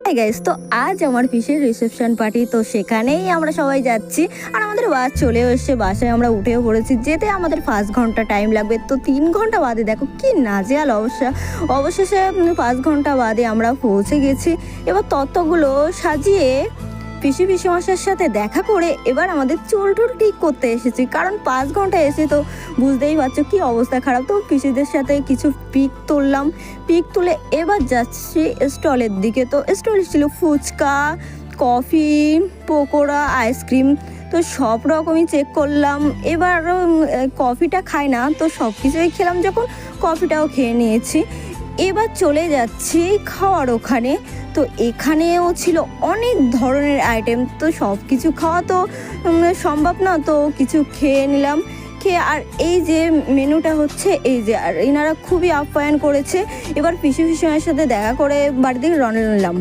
Hi guys, তো আজ আমার পিসির রিসেপশন পার্টি, তো সেখানেই আমরা সবাই যাচ্ছি। আর আমাদের বাস চলেও এসছে, বাসায় আমরা উঠেও পড়েছি। যেতে আমাদের 5 ঘন্টা টাইম লাগবে, তো 3 ঘন্টা বাদে দেখো কি নাজেহাল অবস্থা। অবশেষে 5 ঘন্টা বাদে আমরা পৌঁছে গেছি। এবার তত্ত্বগুলো সাজিয়ে পিসিমশাইয়ের সাথে দেখা করে এবার আমাদের চুল টুল ঠিক করতে এসেছি, কারণ 5 ঘন্টা এসে তো বুঝতেই পারছো কি অবস্থা খারাপ। তো পিসিদের সাথে কিছু পিক তুললাম, পিক তুলে এবার যাচ্ছি স্টলের দিকে। তো স্টলে ছিল ফুচকা, কফি, পকোড়া, আইসক্রিম, তো সব রকমই চেক করলাম। এবার কফিটা খাই না, তো সব কিছুই খেলাম, যখন কফিটাও খেয়ে নিয়েছি। এবার চলে যাচ্ছি খাওয়ার ওখানে। তো এখানেও ছিল অনেক ধরনের আইটেম, তো সব কিছু খাওয়া তো সম্ভব না, তো কিছু খেয়ে নিলাম। খেয়ে আর এই যে মেনুটা হচ্ছে এই যে, আর এনারা খুবই আপ্যায়ন করেছে। এবার পিসিমশাইয়ের সাথে দেখা করে বাড়ি থেকে রওনা নিলাম।